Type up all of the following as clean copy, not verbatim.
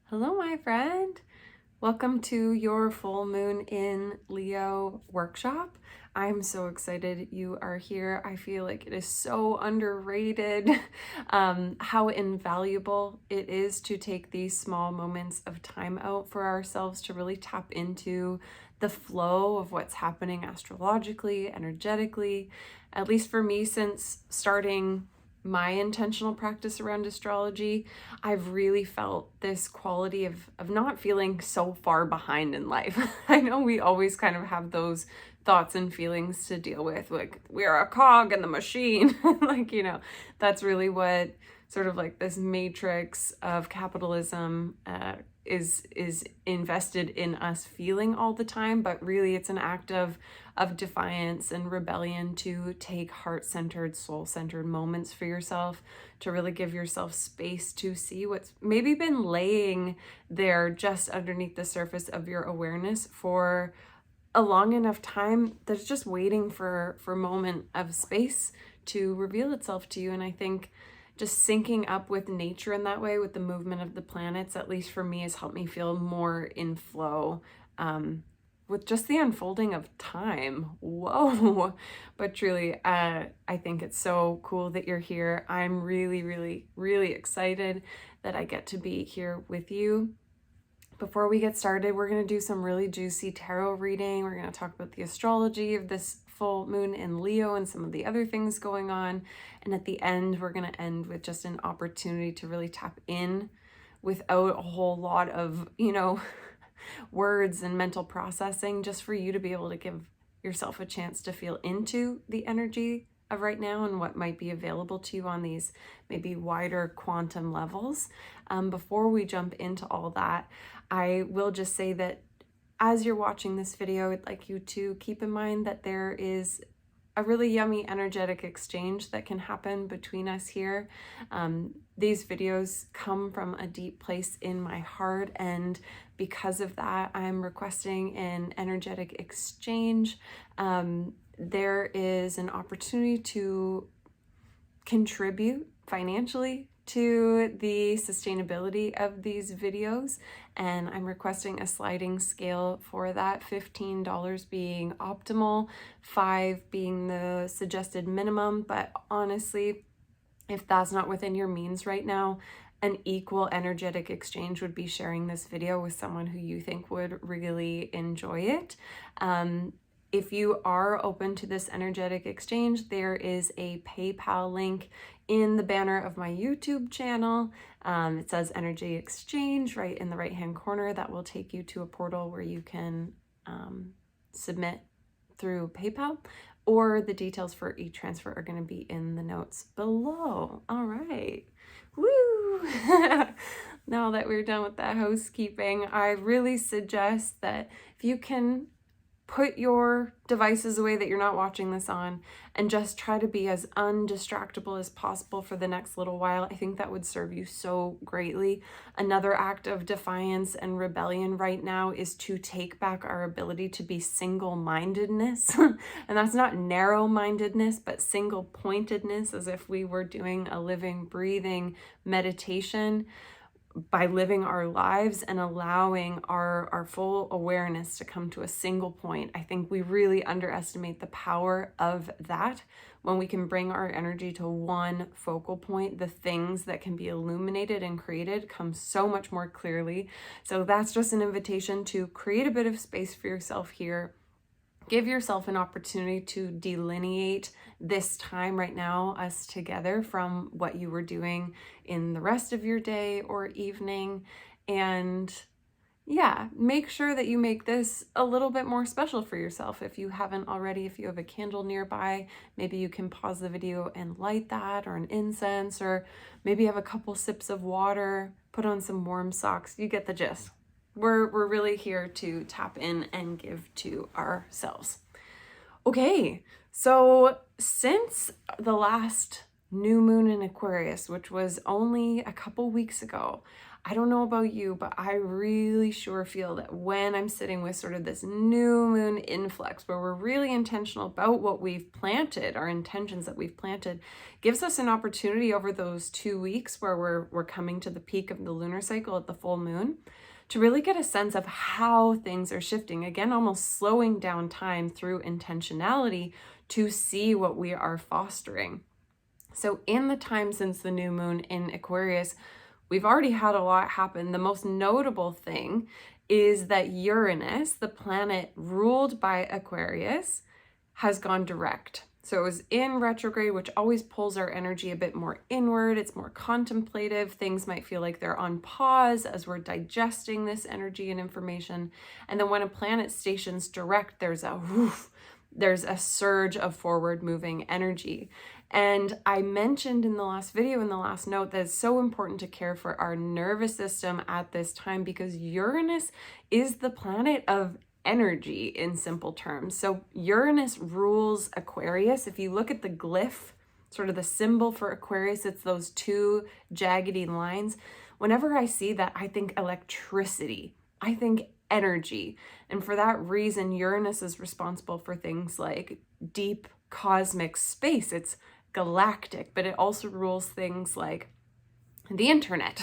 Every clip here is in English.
Hello, my friend. Welcome to your full moon in Leo workshop. I'm so excited you are here. I feel like it is so underrated how invaluable it is to take these small moments of time out for ourselves to really tap into the flow of what's happening astrologically, energetically. At least for me, since starting my intentional practice around astrology, I've really felt this quality of not feeling so far behind in life. I know we always kind of have those thoughts and feelings to deal with, like we're a cog in the machine. That's really what sort of like this matrix of capitalism is invested in us feeling all the time. But really it's an act of defiance and rebellion to take heart-centered, soul-centered moments for yourself, to really give yourself space to see what's maybe been laying there just underneath the surface of your awareness for a long enough time that's just waiting for a moment of space to reveal itself to you. And I think just syncing up with nature in that way, with the movement of the planets, at least for me, has helped me feel more in flow with just the unfolding of time. Whoa. But truly, I think it's so cool that you're here. I'm really, really, really excited that I get to be here with you. Before we get started, we're going to do some really juicy tarot reading. We're going to talk about the astrology of this full moon in Leo and some of the other things going on. And at the end, we're going to end with just an opportunity to really tap in without a whole lot of, words and mental processing, just for you to be able to give yourself a chance to feel into the energy of right now and what might be available to you on these maybe wider quantum levels. Before we jump into all that, I will just say that as you're watching this video, I'd like you to keep in mind that there is a really yummy energetic exchange that can happen between us here. These videos come from a deep place in my heart, and because of that, I'm requesting an energetic exchange. There is an opportunity to contribute financially to the sustainability of these videos, and I'm requesting a sliding scale for that, $15 being optimal, $5 being the suggested minimum. But honestly, if that's not within your means right now, an equal energetic exchange would be sharing this video with someone who you think would really enjoy it. If you are open to this energetic exchange, there is a PayPal link in the banner of my YouTube channel. It says Energy Exchange right in the right-hand corner. That will take you to a portal where you can submit through PayPal, or the details for e-transfer are going to be in the notes below. All right. Woo! Now that we're done with that housekeeping, I really suggest that if you can put your devices away that you're not watching this on and just try to be as undistractable as possible for the next little while. I think that would serve you so greatly. Another act of defiance and rebellion right now is to take back our ability to be single-mindedness. And that's not narrow-mindedness, but single-pointedness, as if we were doing a living, breathing meditation, by living our lives and allowing our full awareness to come to a single point. I think we really underestimate the power of that. When we can bring our energy to one focal point, the things that can be illuminated and created come so much more clearly. So that's just an invitation to create a bit of space for yourself here. Give yourself an opportunity to delineate this time right now, us together, from what you were doing in the rest of your day or evening. And yeah, make sure that you make this a little bit more special for yourself. If you haven't already, if you have a candle nearby, maybe you can pause the video and light that, or an incense, or maybe have a couple sips of water, put on some warm socks. You get the gist. We're really here to tap in and give to ourselves. Okay, so since the last new moon in Aquarius, which was only a couple weeks ago. I don't know about you, but I really sure feel that when I'm sitting with sort of this new moon influx, where we're really intentional about what we've planted, our intentions that we've planted, gives us an opportunity over those 2 weeks where we're coming to the peak of the lunar cycle at the full moon, to really get a sense of how things are shifting. Again, almost slowing down time through intentionality to see what we are fostering. So in the time since the new moon in Aquarius, we've already had a lot happen. The most notable thing is that Uranus, the planet ruled by Aquarius, has gone direct. So it was in retrograde, which always pulls our energy a bit more inward. It's more contemplative. Things might feel like they're on pause as we're digesting this energy and information. And then when a planet stations direct, there's a surge of forward moving energy. And I mentioned in the last video, in the last note, that it's so important to care for our nervous system at this time, because Uranus is the planet of energy in simple terms. So Uranus rules Aquarius. If you look at the glyph, sort of the symbol for Aquarius, it's those two jaggedy lines. Whenever I see that, I think electricity. I think energy. And for that reason, Uranus is responsible for things like deep cosmic space. It's galactic, but it also rules things like the internet,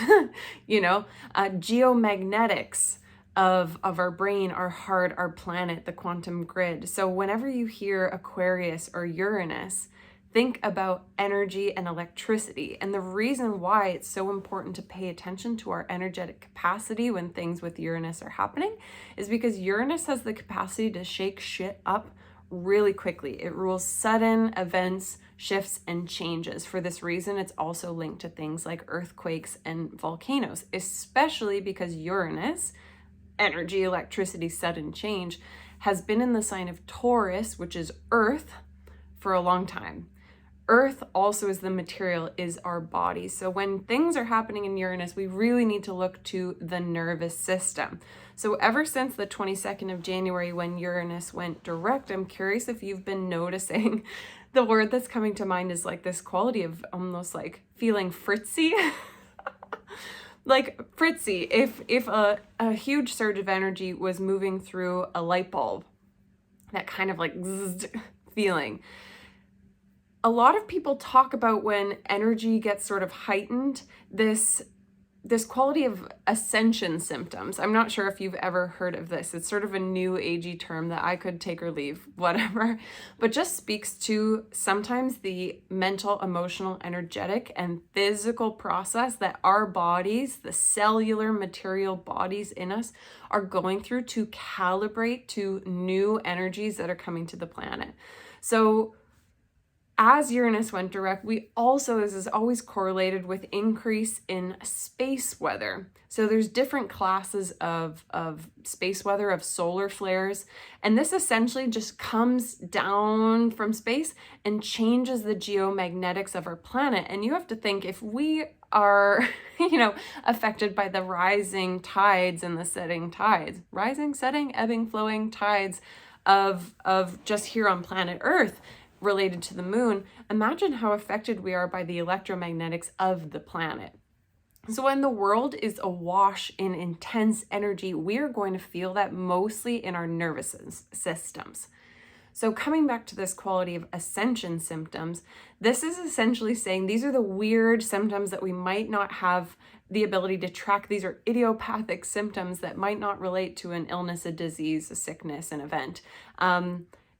geomagnetics of our brain, our heart, our planet, the quantum grid. So whenever you hear Aquarius or Uranus, think about energy and electricity. And the reason why it's so important to pay attention to our energetic capacity when things with Uranus are happening is because Uranus has the capacity to shake shit up really quickly. It rules sudden events, shifts, and changes. For this reason, it's also linked to things like earthquakes and volcanoes, especially because Uranus, energy, electricity, sudden change, has been in the sign of Taurus, which is Earth, for a long time. Earth also is the material, is our body. So when things are happening in Uranus, we really need to look to the nervous system. So ever since the 22nd of January, when Uranus went direct, I'm curious if you've been noticing, the word that's coming to mind is like this quality of almost like feeling fritzy. Like fritzy, if a huge surge of energy was moving through a light bulb, that kind of like zzz feeling. A lot of people talk about when energy gets sort of heightened, this quality of ascension symptoms. I'm not sure if you've ever heard of this. It's sort of a new agey term that I could take or leave, whatever, but just speaks to sometimes the mental, emotional, energetic, and physical process that our bodies, the cellular material bodies in us, are going through to calibrate to new energies that are coming to the planet. So as Uranus went direct, this is always correlated with increase in space weather. So there's different classes of space weather, of solar flares, and this essentially just comes down from space and changes the geomagnetics of our planet. And you have to think, if we are, affected by the rising tides and the setting tides, rising, setting, ebbing, flowing tides of just here on planet Earth, related to the moon, imagine how affected we are by the electromagnetics of the planet. So when the world is awash in intense energy, we're going to feel that mostly in our nervous systems. So coming back to this quality of ascension symptoms, this is essentially saying these are the weird symptoms that we might not have the ability to track. These are idiopathic symptoms that might not relate to an illness, a disease, a sickness, an event.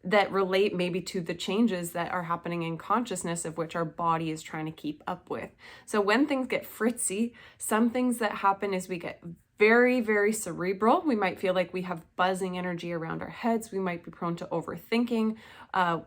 That relate maybe to the changes that are happening in consciousness, of which our body is trying to keep up with. So when things get fritzy, some things that happen is we get very, very cerebral. We might feel like we have buzzing energy around our heads. We might be prone to overthinking.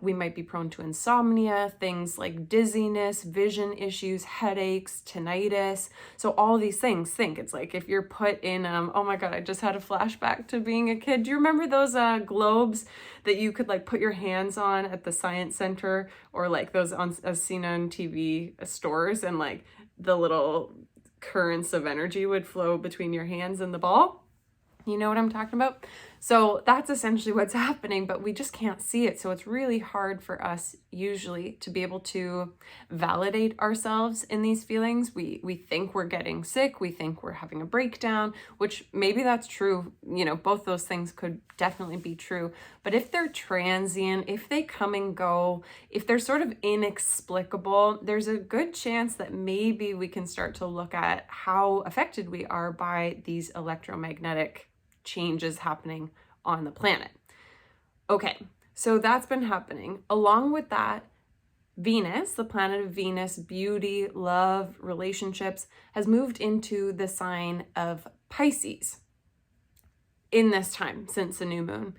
We might be prone to insomnia, things like dizziness, vision issues, headaches, tinnitus. So all these things, it's like if you're put in, oh my God, I just had a flashback to being a kid. Do you remember those globes that you could like put your hands on at the science center, or like those as seen on TV stores, and like the little currents of energy would flow between your hands and the ball? You know what I'm talking about? So that's essentially what's happening, but we just can't see it. So it's really hard for us usually to be able to validate ourselves in these feelings. We think we're getting sick, we think we're having a breakdown, which maybe that's true. You know, both those things could definitely be true. But if they're transient, if they come and go, if they're sort of inexplicable, there's a good chance that maybe we can start to look at how affected we are by these electromagnetic changes happening on the planet. Okay, so that's been happening. Along with that, Venus, the planet of Venus, beauty, love, relationships, has moved into the sign of Pisces in this time since the new moon.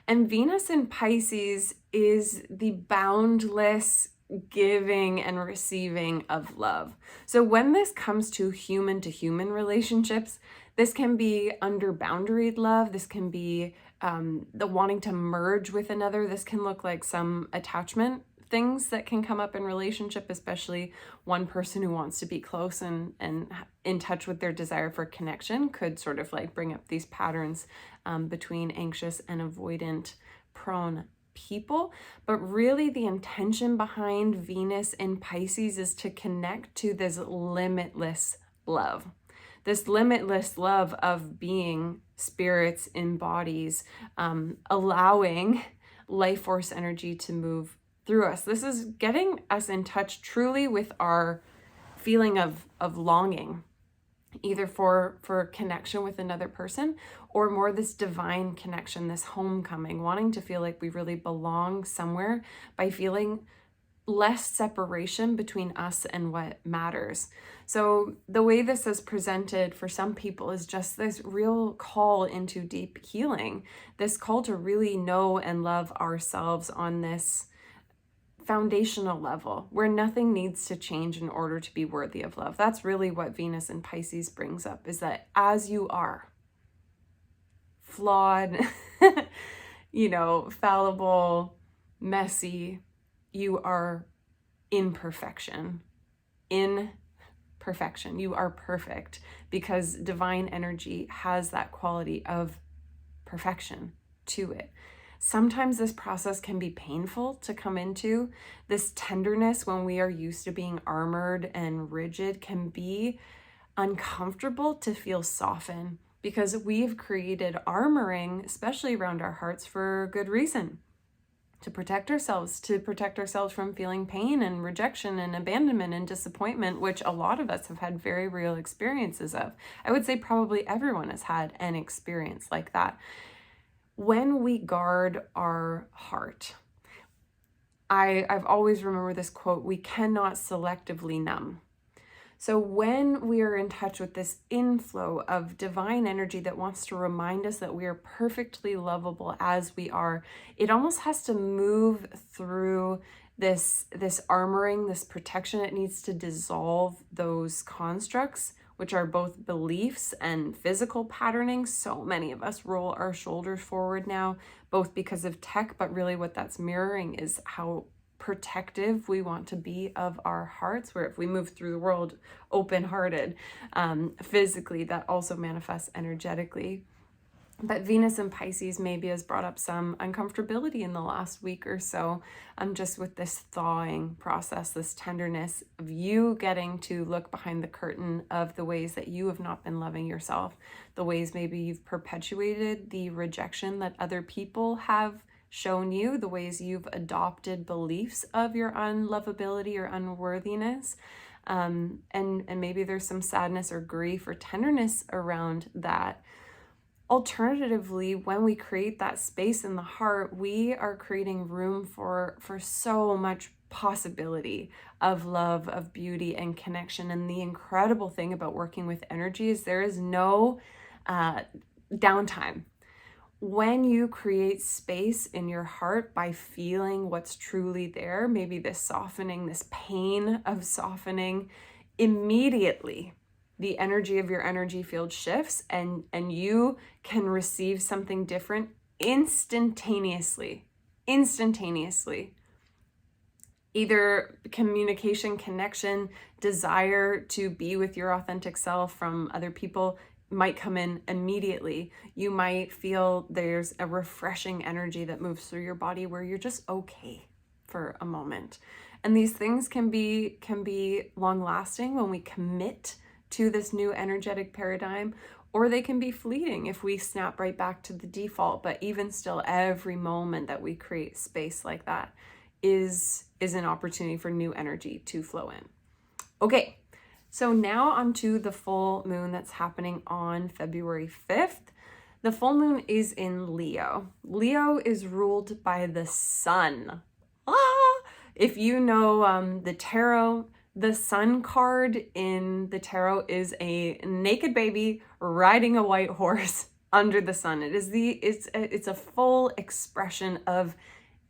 And Venus in Pisces is the boundless giving and receiving of love. So when this comes to human relationships, this can be under boundaried love. This can be the wanting to merge with another. This can look like some attachment things that can come up in relationship, especially one person who wants to be close and in touch with their desire for connection could sort of like bring up these patterns between anxious and avoidant prone people. But really the intention behind Venus in Pisces is to connect to this limitless love. This limitless love of being spirits in bodies, allowing life force energy to move through us. This is getting us in touch truly with our feeling of longing, either for connection with another person or more this divine connection, this homecoming, wanting to feel like we really belong somewhere by feeling less separation between us and what matters. So the way this is presented for some people is just this real call into deep healing, this call to really know and love ourselves on this foundational level where nothing needs to change in order to be worthy of love. That's really what Venus in Pisces brings up, is that as you are, flawed, fallible, messy, you are imperfection. You are perfect because divine energy has that quality of perfection to it. Sometimes this process can be painful to come into. This tenderness, when we are used to being armored and rigid, can be uncomfortable to feel soften because we've created armoring, especially around our hearts, for good reason. To protect ourselves from feeling pain and rejection and abandonment and disappointment, which a lot of us have had very real experiences of. I would say probably everyone has had an experience like that. When we guard our heart, I've always remembered this quote, we cannot selectively numb. So when we are in touch with this inflow of divine energy that wants to remind us that we are perfectly lovable as we are, it almost has to move through this armoring, this protection. It needs to dissolve those constructs, which are both beliefs and physical patterning. So many of us roll our shoulders forward now, both because of tech, but really what that's mirroring is how protective we want to be of our hearts, where if we move through the world open-hearted, physically, that also manifests energetically. But Venus in Pisces maybe has brought up some uncomfortability in the last week or so, just with this thawing process, this tenderness of you getting to look behind the curtain of the ways that you have not been loving yourself, the ways maybe you've perpetuated the rejection that other people have shown you, the ways you've adopted beliefs of your unlovability or unworthiness. And maybe there's some sadness or grief or tenderness around that. Alternatively, when we create that space in the heart, we are creating room for so much possibility of love, of beauty, and connection. And the incredible thing about working with energy is there is no downtime. When you create space in your heart by feeling what's truly there, maybe this softening, this pain of softening, immediately the energy of your energy field shifts and you can receive something different instantaneously. Either communication, connection, desire to be with your authentic self from other people might come in immediately. You might feel there's a refreshing energy that moves through your body where you're just okay for a moment. And these things can be long lasting when we commit to this new energetic paradigm, or they can be fleeting if we snap right back to the default. But even still, every moment that we create space like that is an opportunity for new energy to flow in. Okay, so now onto the full moon that's happening on February 5th. The full moon is in Leo. Leo is ruled by the sun. If you know the tarot, the sun card in the tarot is a naked baby riding a white horse under the sun. It's a full expression of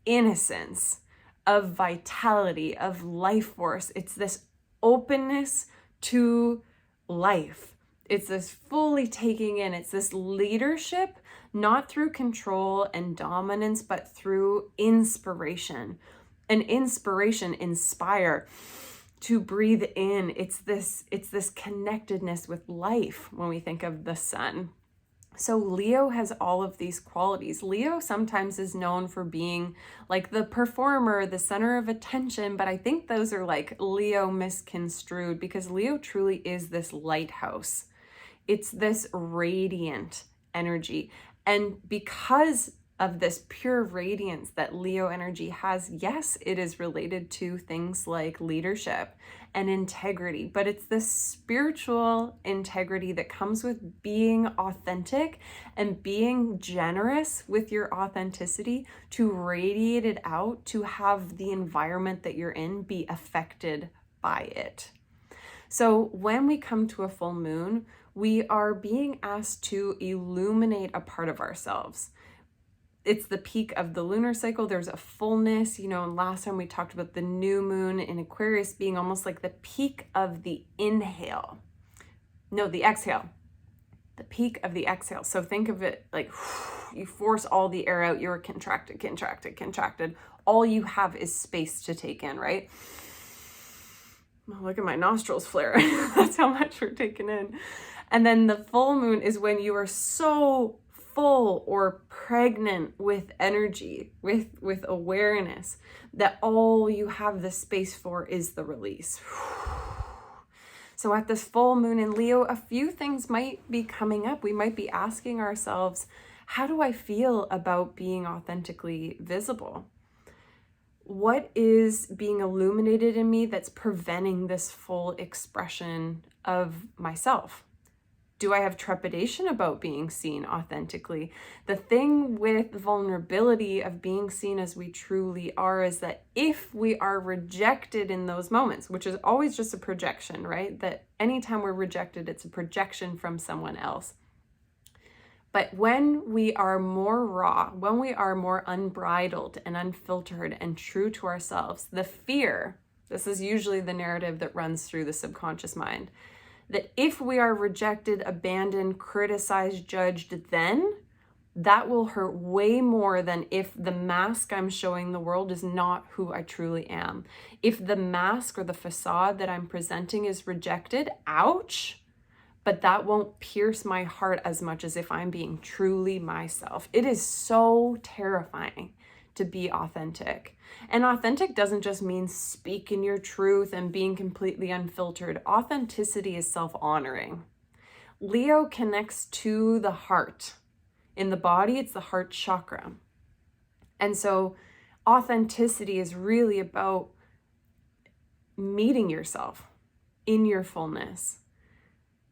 innocence, of vitality, of life force. It's this openness to life. It's this fully taking in, it's this leadership, not through control and dominance, but through inspiration. And inspiration, inspire, to breathe in. It's this connectedness with life when we think of the sun. So Leo has all of these qualities. Leo sometimes is known for being like the performer, the center of attention, but I think those are like Leo misconstrued, because Leo truly is this lighthouse. It's this radiant energy. And because of this pure radiance that Leo energy has, yes, it is related to things like leadership and integrity, but it's this spiritual integrity that comes with being authentic and being generous with your authenticity, to radiate it out, to have the environment that you're in be affected by it. So when we come to a full moon, we are being asked to illuminate a part of ourselves. It's the peak of the lunar cycle. There's a fullness, and last time we talked about the new moon in Aquarius being almost like the peak of the inhale. No, the exhale. The peak of the exhale. So think of it like you force all the air out. You're contracted. All you have is space to take in, right? Oh, look at my nostrils flare. That's how much we're taking in. And then the full moon is when you are so full or pregnant with energy, with awareness, that all you have the space for is the release. So at this full moon in Leo, a few things might be coming up. We might be asking ourselves, how do I feel about being authentically visible? What is being illuminated in me that's preventing this full expression of myself? Do I have trepidation about being seen authentically? The thing with vulnerability of being seen as we truly are is that if we are rejected in those moments, which is always just a projection, right? That anytime we're rejected, it's a projection from someone else. But when we are more raw, when we are more unbridled and unfiltered and true to ourselves, the fear, this is usually the narrative that runs through the subconscious mind, that if we are rejected, abandoned, criticized, judged, then that will hurt way more than if the mask I'm showing the world is not who I truly am. If the mask or the facade that I'm presenting is rejected, ouch, but that won't pierce my heart as much as if I'm being truly myself. It is so terrifying to be authentic. And authentic doesn't just mean speaking your truth and being completely unfiltered. Authenticity is self-honoring. Leo connects to the heart. In the body, it's the heart chakra. And so authenticity is really about meeting yourself in your fullness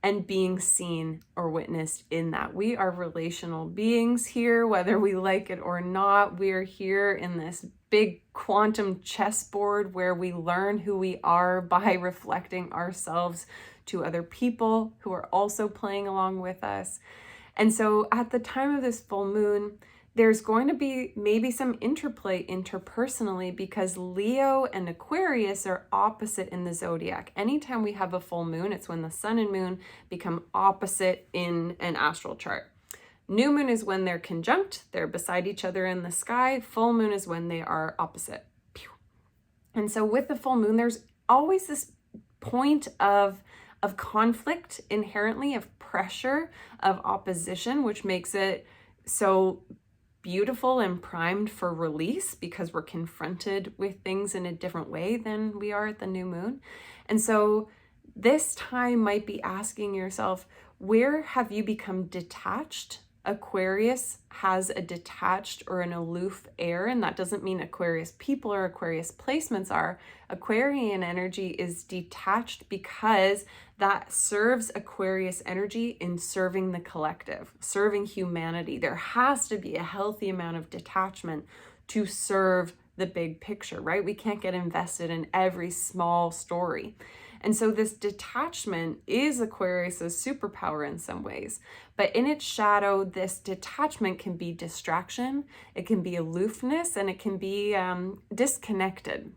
and being seen or witnessed in that. We are relational beings here, whether we like it or not. We are here in this big quantum chessboard where we learn who we are by reflecting ourselves to other people who are also playing along with us. And so at the time of this full moon, there's going to be maybe some interplay interpersonally, because Leo and Aquarius are opposite in the zodiac. Anytime we have a full moon, it's when the sun and moon become opposite in an astral chart. New moon is when they're conjunct, they're beside each other in the sky. Full moon is when they are opposite. And so with the full moon, there's always this point of conflict inherently, of pressure of opposition, which makes it so beautiful and primed for release because we're confronted with things in a different way than we are at the new moon. And so this time might be asking yourself, where have you become detached? Aquarius has a detached or an aloof air, and that doesn't mean Aquarius people or Aquarius placements are. Aquarian energy is detached because that serves Aquarius energy in serving the collective, serving humanity. There has to be a healthy amount of detachment to serve the big picture, right? We can't get invested in every small story. And so this detachment is Aquarius's superpower in some ways. But in its shadow, this detachment can be distraction, it can be aloofness, and it can be disconnected.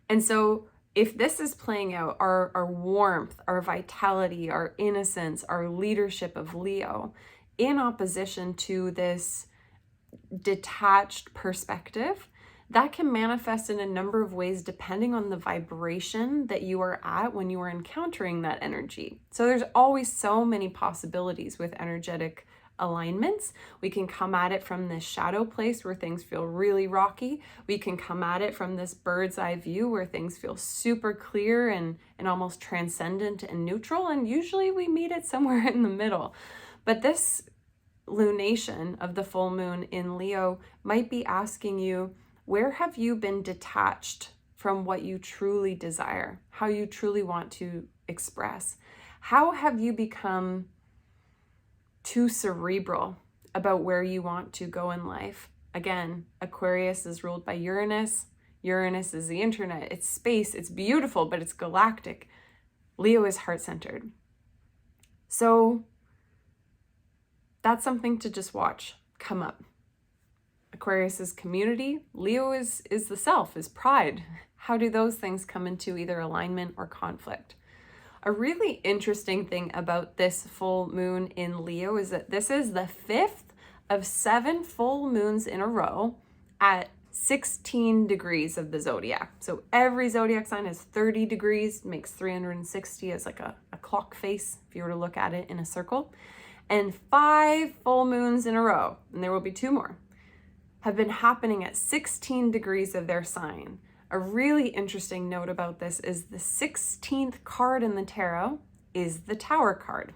And so if this is playing out, our warmth, our vitality, our innocence, our leadership of Leo, in opposition to this detached perspective, that can manifest in a number of ways depending on the vibration that you are at when you are encountering that energy. So there's always so many possibilities with energetic alignments. We can come at it from this shadow place where things feel really rocky. We can come at it from this bird's eye view where things feel super clear and almost transcendent and neutral. And usually we meet it somewhere in the middle. But this lunation of the full moon in Leo might be asking you, where have you been detached from what you truly desire, how you truly want to express? How have you become too cerebral about where you want to go in life? Again, Aquarius is ruled by Uranus. Uranus is the internet, it's space, it's beautiful, but it's galactic. Leo is heart-centered. So that's something to just watch come up. Aquarius is community. Leo is the self, is pride. How do those things come into either alignment or conflict? A really interesting thing about this full moon in Leo is that this is the 5th of 7 full moons in a row at 16 degrees of the zodiac. So every zodiac sign has 30 degrees, makes 360 as like a clock face if you were to look at it in a circle. And 5 full moons in a row, and there will be 2 more, have been happening at 16 degrees of their sign. A really interesting note about this is the 16th card in the tarot is the Tower card.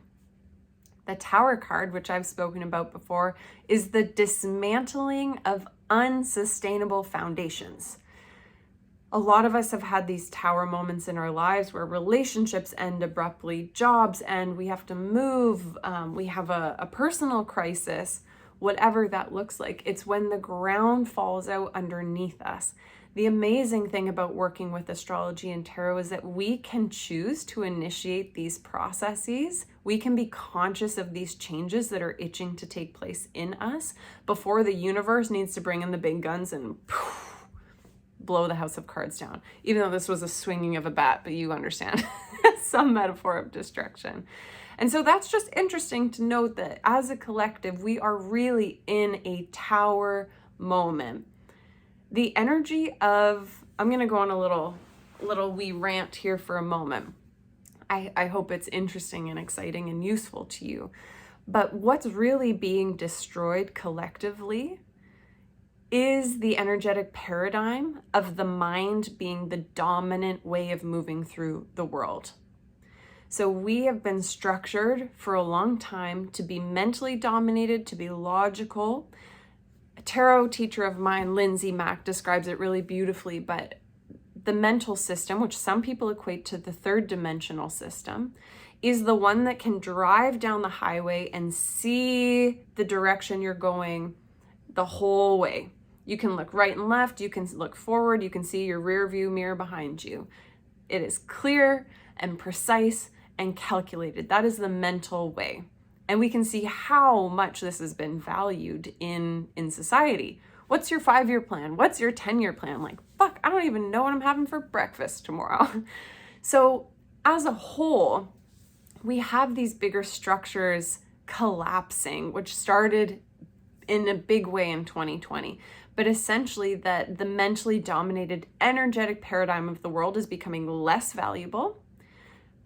The Tower card, which I've spoken about before, is the dismantling of unsustainable foundations. A lot of us have had these tower moments in our lives where relationships end abruptly, jobs end, we have to move, we have a personal crisis. Whatever that looks like, it's when the ground falls out underneath us. The amazing thing about working with astrology and tarot is that we can choose to initiate these processes. We can be conscious of these changes that are itching to take place in us before the universe needs to bring in the big guns and blow the house of cards down. Even though this was a swinging of a bat, but you understand, some metaphor of destruction. And so that's just interesting to note that as a collective, we are really in a tower moment. The energy of, I'm going to go on a little wee rant here for a moment. I hope it's interesting and exciting and useful to you. But what's really being destroyed collectively is the energetic paradigm of the mind being the dominant way of moving through the world. So we have been structured for a long time to be mentally dominated, to be logical. A tarot teacher of mine, Lindsay Mack, describes it really beautifully, but the mental system, which some people equate to the 3rd dimensional system, is the one that can drive down the highway and see the direction you're going the whole way. You can look right and left, you can look forward, you can see your rear view mirror behind you. It is clear and precise and calculated. That is the mental way. And we can see how much this has been valued in society. What's your 5-year plan? What's your 10-year plan? Like, fuck, I don't even know what I'm having for breakfast tomorrow. So as a whole, we have these bigger structures collapsing, which started in a big way in 2020. But essentially that the mentally dominated energetic paradigm of the world is becoming less valuable.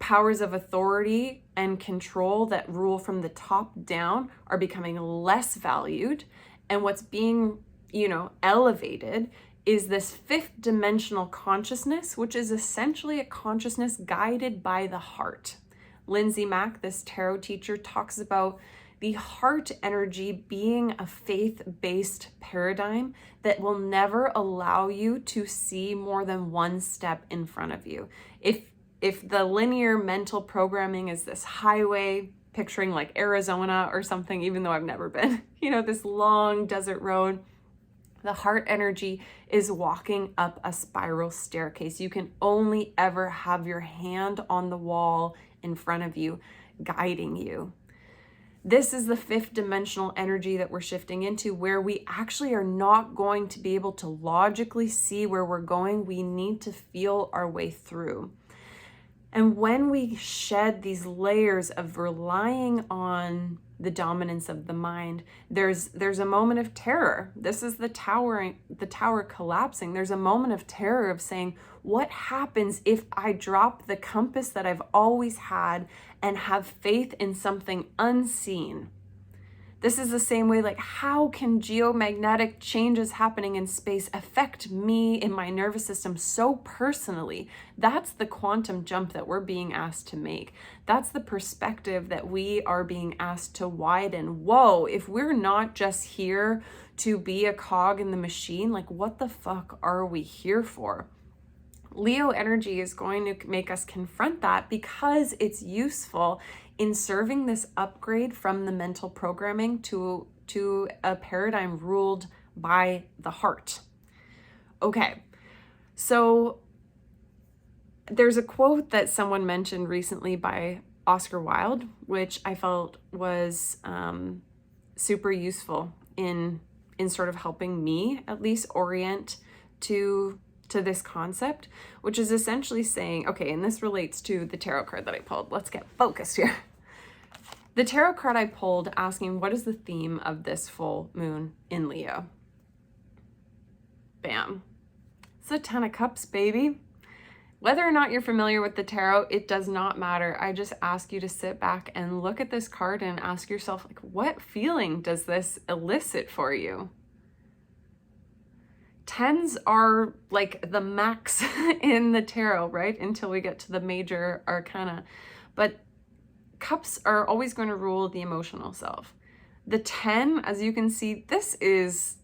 powers of authority and control that rule from the top down are becoming less valued. And what's being, elevated is this fifth dimensional consciousness, which is essentially a consciousness guided by the heart. Lindsay Mack, this tarot teacher, talks about the heart energy being a faith-based paradigm that will never allow you to see more than one step in front of you. If the linear mental programming is this highway, picturing like Arizona or something, even though I've never been, this long desert road, the heart energy is walking up a spiral staircase. You can only ever have your hand on the wall in front of you, guiding you. This is the fifth dimensional energy that we're shifting into, where we actually are not going to be able to logically see where we're going. We need to feel our way through. And when we shed these layers of relying on the dominance of the mind, there's a moment of terror. This is the tower collapsing. There's a moment of terror of saying, what happens if I drop the compass that I've always had and have faith in something unseen? This is the same way, like, how can geomagnetic changes happening in space affect me in my nervous system so personally? That's the quantum jump that we're being asked to make. That's the perspective that we are being asked to widen. Whoa, if we're not just here to be a cog in the machine, like, what the fuck are we here for? Leo energy is going to make us confront that because it's useful in serving this upgrade from the mental programming to a paradigm ruled by the heart. Okay, so there's a quote that someone mentioned recently by Oscar Wilde, which I felt was super useful in sort of helping me at least orient to this concept, which is essentially saying, okay, and this relates to the tarot card that I pulled. Let's get focused here. The tarot card I pulled asking, what is the theme of this full moon in Leo? Bam. It's a 10 of Cups, baby. Whether or not you're familiar with the tarot, it does not matter. I just ask you to sit back and look at this card and ask yourself, like, what feeling does this elicit for you? 10s are like the max in the tarot, right? Until we get to the major arcana. But cups are always going to rule the emotional self. The 10, as you can see, this is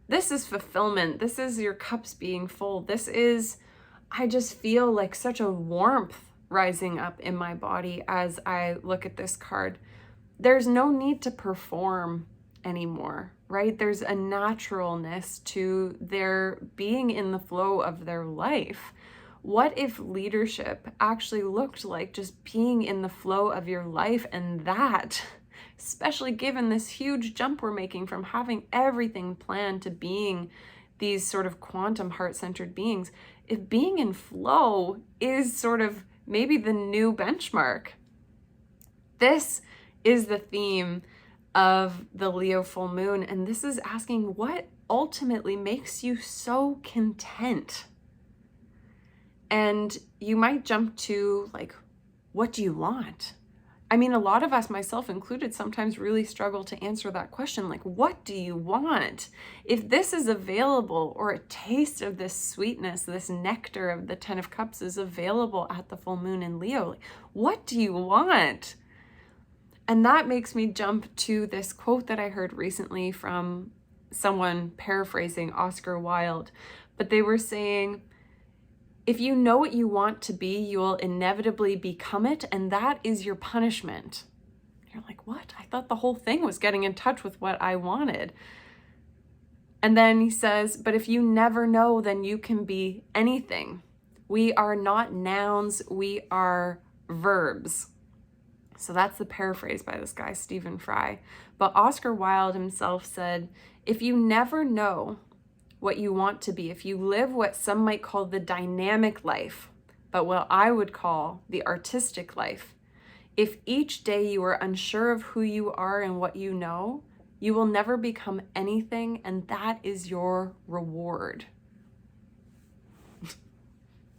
fulfillment. This is your cups being full. This is, I just feel like such a warmth rising up in my body as I look at this card. There's no need to perform anymore, right? There's a naturalness to their being in the flow of their life. What if leadership actually looked like just being in the flow of your life, and that, especially given this huge jump we're making from having everything planned to being these sort of quantum heart-centered beings, if being in flow is sort of maybe the new benchmark. This is the theme of the Leo full moon, and this is asking what ultimately makes you so content. And you might jump to, like, what do you want? I mean, a lot of us, myself included, sometimes really struggle to answer that question, like, what do you want? If this is available, or a taste of this sweetness, this nectar of the 10 of Cups is available at the full moon in Leo, like, what do you want? And that makes me jump to this quote that I heard recently from someone paraphrasing Oscar Wilde, but they were saying, if you know what you want to be, you will inevitably become it, and that is your punishment. You're like, what? I thought the whole thing was getting in touch with what I wanted. And then he says, but if you never know, then you can be anything. We are not nouns, we are verbs. So that's the paraphrase by this guy, Stephen Fry. But Oscar Wilde himself said, if you never know what you want to be, if you live what some might call the dynamic life, but what I would call the artistic life, if each day you are unsure of who you are and what you know, you will never become anything, and that is your reward.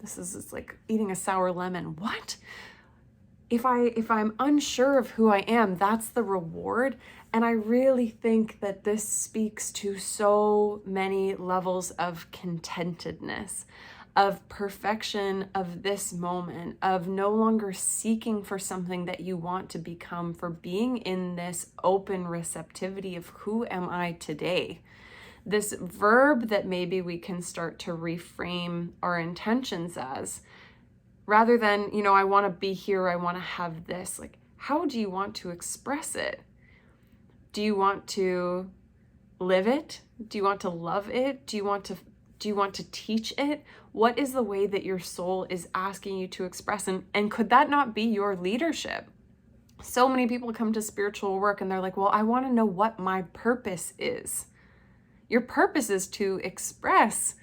It's like eating a sour lemon. What? If I'm unsure of who I am, that's the reward. And I really think that this speaks to so many levels of contentedness, of perfection of this moment, of no longer seeking for something that you want to become, for being in this open receptivity of who am I today? This verb that maybe we can start to reframe our intentions as, rather than, I want to be here, I want to have this. Like, how do you want to express it? Do you want to live it? Do you want to love it? Do you want to teach it? What is the way that your soul is asking you to express? And could that not be your leadership? So many people come to spiritual work and they're like, well, I want to know what my purpose is. Your purpose is to express.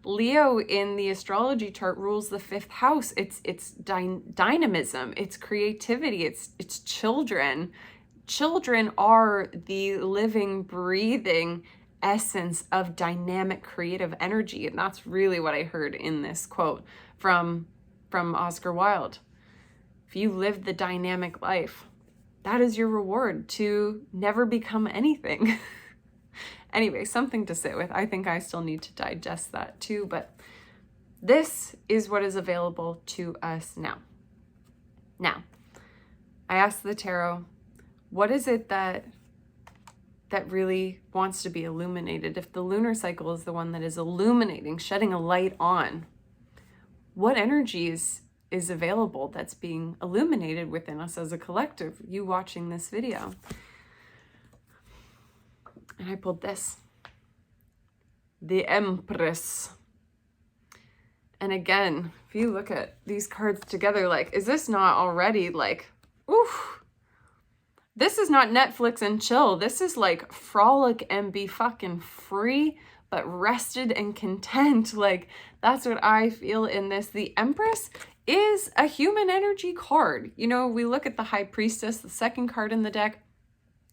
Leo in the astrology chart rules the 5th house. It's dynamism, it's creativity, it's children. Children are the living, breathing essence of dynamic creative energy. And that's really what I heard in this quote from Oscar Wilde. If you live the dynamic life, that is your reward, to never become anything. Anyway, something to sit with. I think I still need to digest that too, but this is what is available to us now. Now, I asked the tarot, what is it that really wants to be illuminated? If the lunar cycle is the one that is illuminating, shedding a light on, what energies is available that's being illuminated within us as a collective? You watching this video. And I pulled this, the Empress. And again, if you look at these cards together, like, is this not already like, oof, this is not Netflix and chill. This is like frolic and be fucking free, but rested and content. Like, that's what I feel in this. The Empress is a human energy card. We look at the High Priestess, the second card in the deck.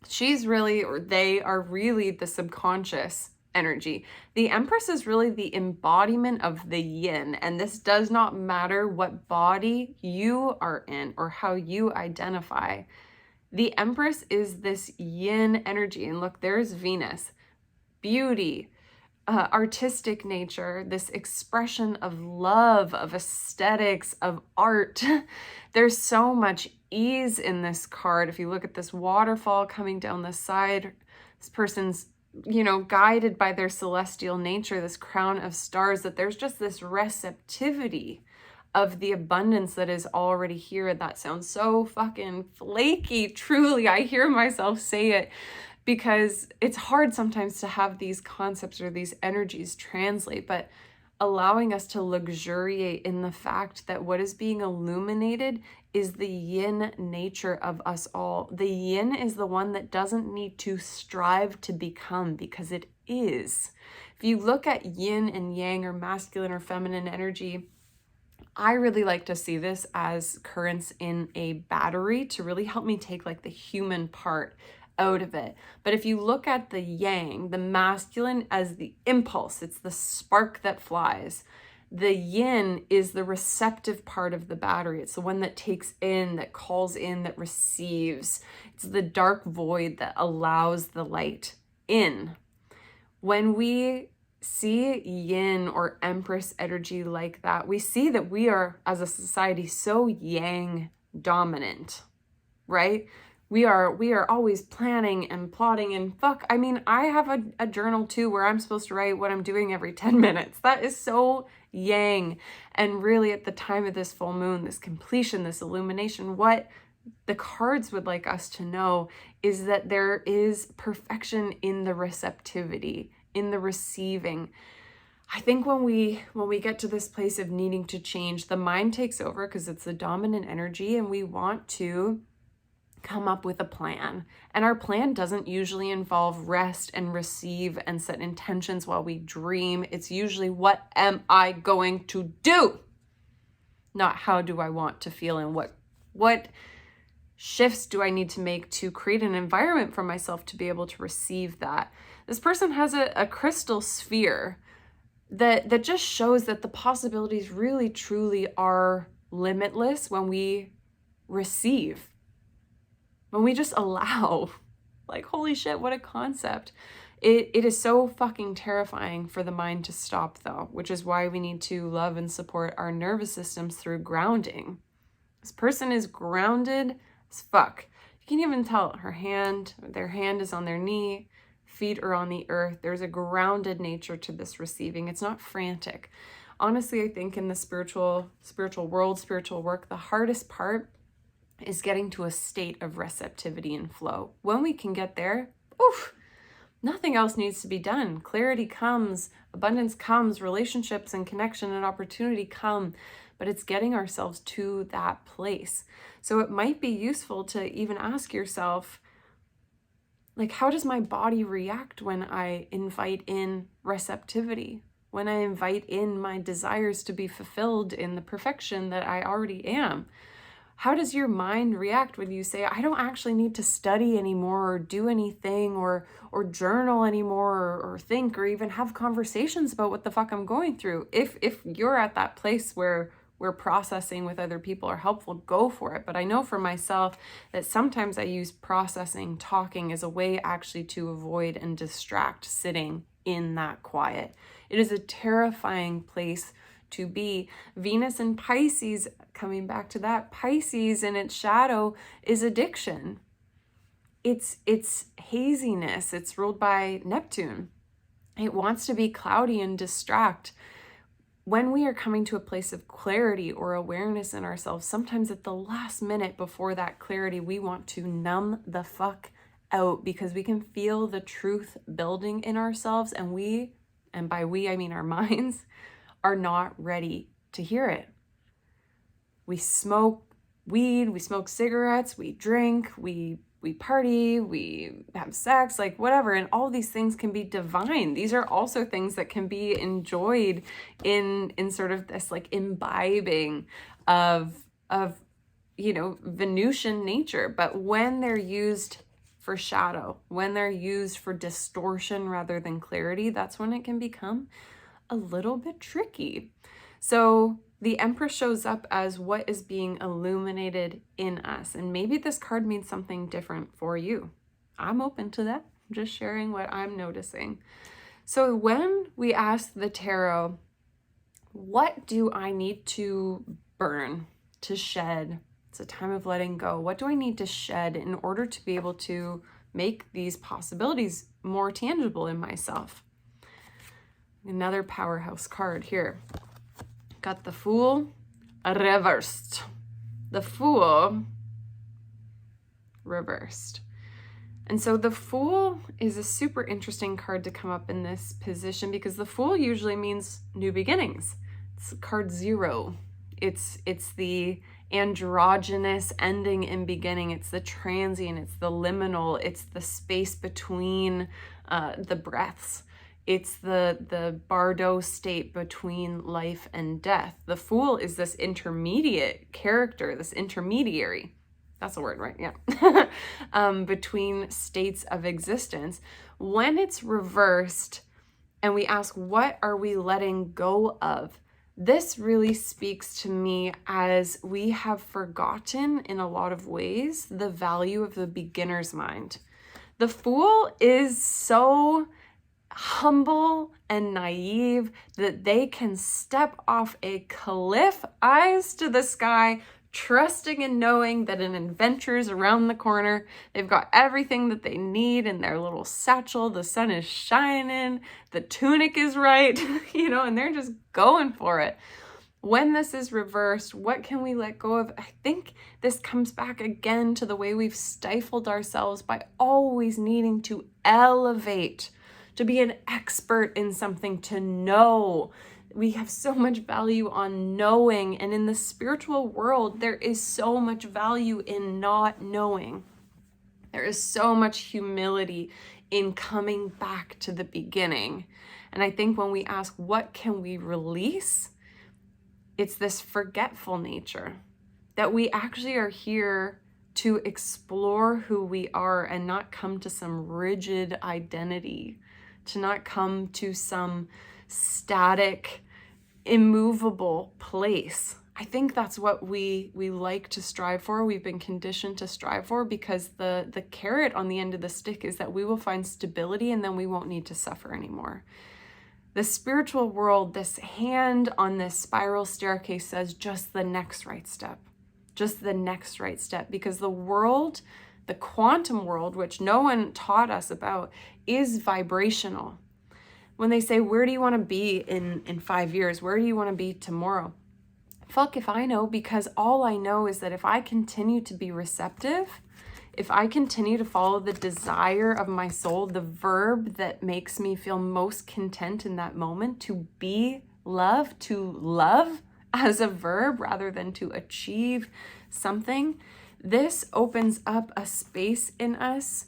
She's really, or they are really, the subconscious energy. The Empress is really the embodiment of the yin, and this does not matter what body you are in or how you identify. The Empress is this yin energy, and look, there's Venus, beauty, artistic nature, this expression of love, of aesthetics, of art. There's so much ease in this card. If you look at this waterfall coming down the side, this person's, guided by their celestial nature, this crown of stars, that there's just this receptivity of the abundance that is already here. That sounds so fucking flaky. Truly, I hear myself say it, because it's hard sometimes to have these concepts or these energies translate, but allowing us to luxuriate in the fact that what is being illuminated is the yin nature of us all. The yin is the one that doesn't need to strive to become, because it is. If you look at yin and yang, or masculine or feminine energy, I really like to see this as currents in a battery to really help me take like the human part out of it. But if you look at the yang, the masculine as the impulse, it's the spark that flies. The yin is the receptive part of the battery. It's the one that takes in, that calls in, that receives. It's the dark void that allows the light in. When we see yin or Empress energy like that, we see that we are, as a society, so yang dominant, right? We are always planning and plotting, and fuck, I mean, I have a journal too where I'm supposed to write what I'm doing every 10 minutes. That is so yang. And really, at the time of this full moon, this completion, this illumination, what the cards would like us to know is that there is perfection in the receptivity, in the receiving. I think when we get to this place of needing to change, the mind takes over because it's the dominant energy, and we want to come up with a plan. And our plan doesn't usually involve rest and receive and set intentions while we dream. It's usually, what am I going to do? Not how do I want to feel, and what shifts do I need to make to create an environment for myself to be able to receive that. This person has a crystal sphere that just shows that the possibilities really truly are limitless when we receive, when we just allow. Like, holy shit, what a concept. It is so fucking terrifying for the mind to stop, though, which is why we need to love and support our nervous systems through grounding. This person is grounded as fuck. You can even tell their hand is on their knee, feet are on the earth. There's a grounded nature to this receiving. It's not frantic. Honestly, I think in the spiritual world, spiritual work, the hardest part is getting to a state of receptivity and flow. When we can get there, oof, nothing else needs to be done. Clarity comes, abundance comes, relationships and connection and opportunity come, but it's getting ourselves to that place. So it might be useful to even ask yourself, like, how does my body react when I invite in receptivity? When I invite in my desires to be fulfilled in the perfection that I already am? How does your mind react when you say, I don't actually need to study anymore or do anything or journal anymore or think or even have conversations about what the fuck I'm going through? If you're at that place where processing with other people are helpful, go for it. But I know for myself that sometimes I use processing, talking as a way actually to avoid and distract sitting in that quiet. It is a terrifying place to be. Venus and Pisces, coming back to that, Pisces in its shadow is addiction. It's haziness. It's ruled by Neptune. It wants to be cloudy and distract. When we are coming to a place of clarity or awareness in ourselves, sometimes at the last minute before that clarity, we want to numb the fuck out because we can feel the truth building in ourselves, and by we, I mean our minds, are not ready to hear it. We smoke weed, we smoke cigarettes, we drink, we party, we have sex, like whatever, and all these things can be divine. These are also things that can be enjoyed in sort of this like imbibing of Venusian nature. But when they're used for shadow, when they're used for distortion rather than clarity, that's when it can become a little bit tricky. So the Empress shows up as what is being illuminated in us. And maybe this card means something different for you. I'm open to that. I'm just sharing what I'm noticing. So when we ask the tarot, what do I need to burn, to shed? It's a time of letting go. What do I need to shed in order to be able to make these possibilities more tangible in myself? Another powerhouse card here. Got the Fool reversed. The Fool reversed. And so the Fool is a super interesting card to come up in this position because the Fool usually means new beginnings. It's card 0. It's the androgynous ending and beginning. It's the transient. It's the liminal. It's the space between the breaths. It's the bardo state between life and death. The Fool is this intermediate character, this intermediary. That's a word, right? Yeah. Between states of existence. When it's reversed and we ask, what are we letting go of? This really speaks to me as we have forgotten in a lot of ways the value of the beginner's mind. The Fool is so humble and naive that they can step off a cliff, eyes to the sky, trusting and knowing that an adventure is around the corner. They've got everything that they need in their little satchel. The sun is shining, the tunic is right, and they're just going for it. When this is reversed, what can we let go of? I think this comes back again to the way we've stifled ourselves by always needing to elevate, to be an expert in something, to know. We have so much value on knowing, and in the spiritual world, there is so much value in not knowing. There is so much humility in coming back to the beginning. And I think when we ask, what can we release? It's this forgetful nature, that we actually are here to explore who we are and not come to some rigid identity, to not come to some static, immovable place. I think that's what we like to strive for. We've been conditioned to strive for, because the carrot on the end of the stick is that we will find stability and then we won't need to suffer anymore. The spiritual world, this hand on this spiral staircase, says just the next right step. Just the next right step, because the world, the quantum world, which no one taught us about, is vibrational. When they say, where do you want to be in 5 years? Where do you want to be tomorrow? Fuck if I know, because all I know is that if I continue to be receptive, if I continue to follow the desire of my soul, the verb that makes me feel most content in that moment, to be love, to love as a verb rather than to achieve something, this opens up a space in us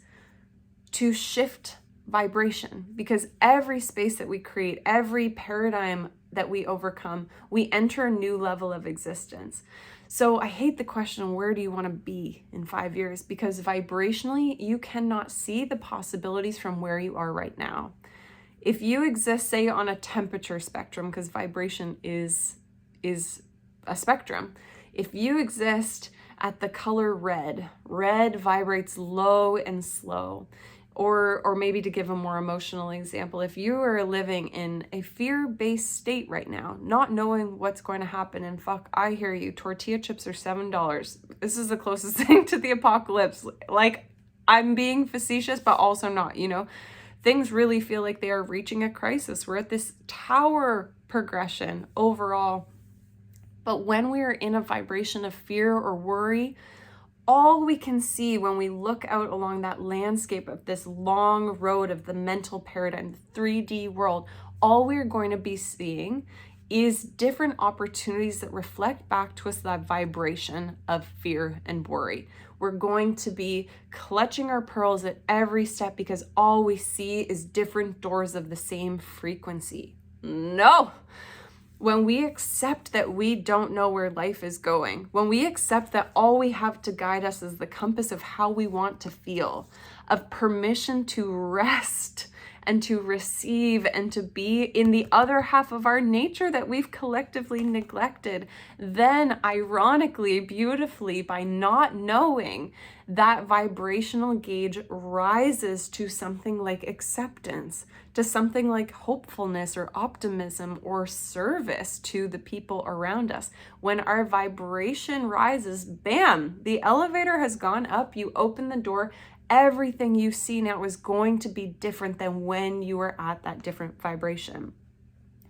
to shift vibration, because every space that we create, every paradigm that we overcome, we enter a new level of existence. So I hate the question, where do you want to be in 5 years? Because vibrationally, you cannot see the possibilities from where you are right now. If you exist, say, on a temperature spectrum, because vibration is a spectrum. If you exist at the color red, red vibrates low and slow. Or maybe to give a more emotional example, if you are living in a fear-based state right now, not knowing what's going to happen, and fuck, I hear you, tortilla chips are $7. This is the closest thing to the apocalypse. Like, I'm being facetious, but also not, you know? Things really feel like they are reaching a crisis. We're at this tower progression overall. But when we are in a vibration of fear or worry, all we can see when we look out along that landscape of this long road of the mental paradigm, the 3D world, all we're going to be seeing is different opportunities that reflect back to us that vibration of fear and worry. We're going to be clutching our pearls at every step, because all we see is different doors of the same frequency. No! When we accept that we don't know where life is going, when we accept that all we have to guide us is the compass of how we want to feel, of permission to rest and to receive and to be in the other half of our nature that we've collectively neglected, then ironically, beautifully, by not knowing, that vibrational gauge rises to something like acceptance, to something like hopefulness or optimism or service to the people around us. When our vibration rises, bam, the elevator has gone up, you open the door, everything you see now is going to be different than when you were at that different vibration.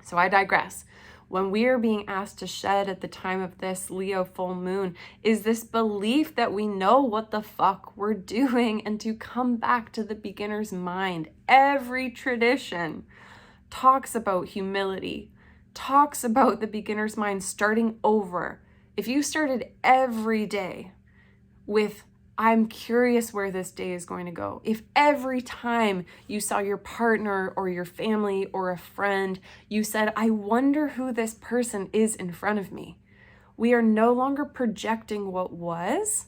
So I digress. When we are being asked to shed at the time of this Leo full moon is this belief that we know what the fuck we're doing, and to come back to the beginner's mind. Every tradition talks about humility, talks about the beginner's mind starting over. If you started every day with, I'm curious where this day is going to go. If every time you saw your partner or your family or a friend, you said, I wonder who this person is in front of me. We are no longer projecting what was.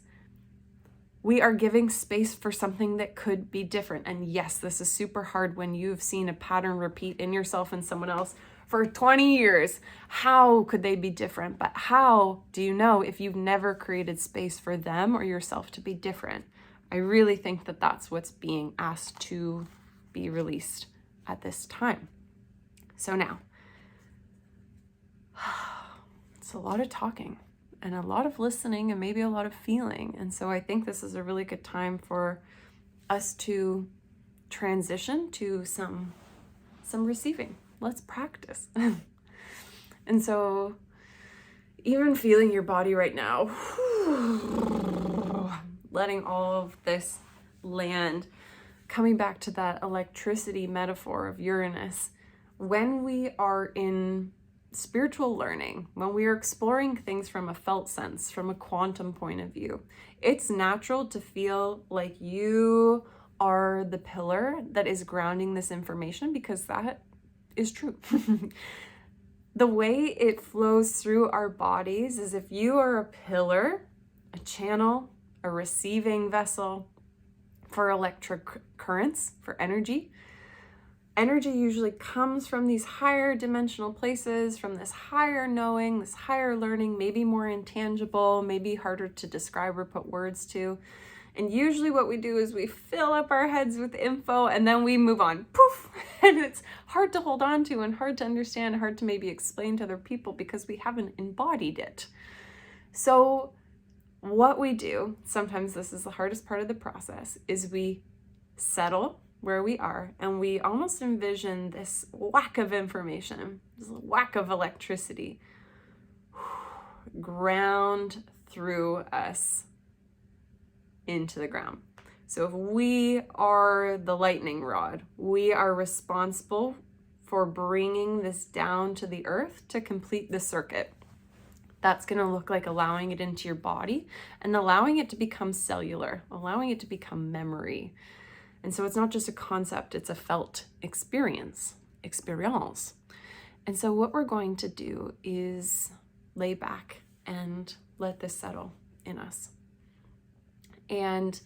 We are giving space for something that could be different. And yes, this is super hard when you've seen a pattern repeat in yourself and someone else for 20 years. How could they be different? But how do you know if you've never created space for them or yourself to be different? I really think that that's what's being asked to be released at this time. So now, it's a lot of talking and a lot of listening and maybe a lot of feeling. And so I think this is a really good time for us to transition to some receiving. Let's practice. And so even feeling your body right now, letting all of this land, coming back to that electricity metaphor of Uranus, when we are in spiritual learning, when we are exploring things from a felt sense, from a quantum point of view, it's natural to feel like you are the pillar that is grounding this information, because that is true. The way it flows through our bodies is if you are a pillar, a channel, a receiving vessel for electric currents, for energy, energy usually comes from these higher dimensional places, from this higher knowing, this higher learning, maybe more intangible, maybe harder to describe or put words to. And usually what we do is we fill up our heads with info and then we move on, poof. And it's hard to hold on to and hard to understand, hard to maybe explain to other people because we haven't embodied it. So what we do, sometimes this is the hardest part of the process, is we settle where we are and we almost envision this whack of information, this whack of electricity ground through us into the ground. So if we are the lightning rod, we are responsible for bringing this down to the earth to complete the circuit. That's going to look like allowing it into your body and allowing it to become cellular, allowing it to become memory. And so it's not just a concept, it's a felt experience. And so what we're going to do is lay back and let this settle in us. And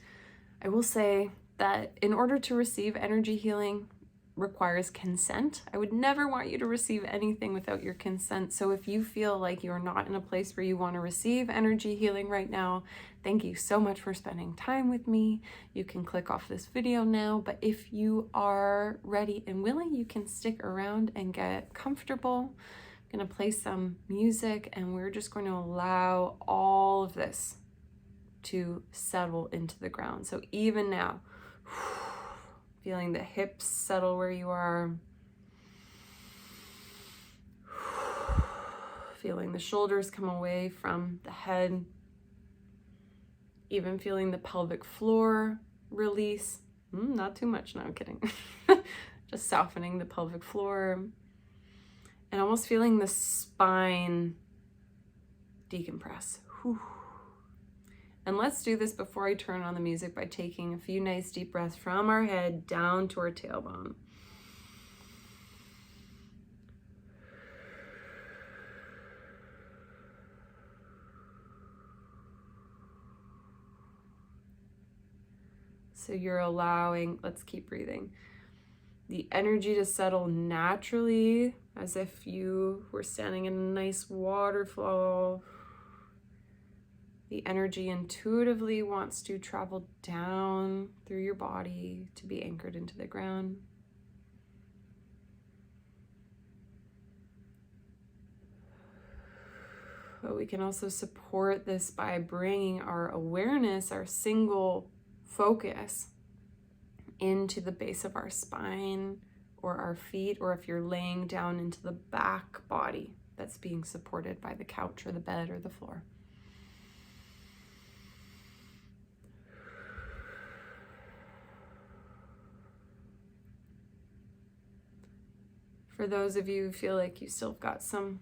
I will say that in order to receive energy healing requires consent. I would never want you to receive anything without your consent. So if you feel like you're not in a place where you want to receive energy healing right now, thank you so much for spending time with me. You can click off this video now, but if you are ready and willing, you can stick around and get comfortable. I'm going to play some music and we're just going to allow all of this to settle into the ground. So even now, feeling the hips settle where you are. Feeling the shoulders come away from the head. Even feeling the pelvic floor release. Not too much, no, I'm kidding. Just softening the pelvic floor. And almost feeling the spine decompress. Whew. And let's do this before I turn on the music by taking a few nice deep breaths from our head down to our tailbone. So you're allowing, let's keep breathing, the energy to settle naturally as if you were standing in a nice waterfall. The energy intuitively wants to travel down through your body to be anchored into the ground. But we can also support this by bringing our awareness, our single focus, into the base of our spine or our feet, or if you're laying down into the back body that's being supported by the couch or the bed or the floor. For those of you who feel like you still got some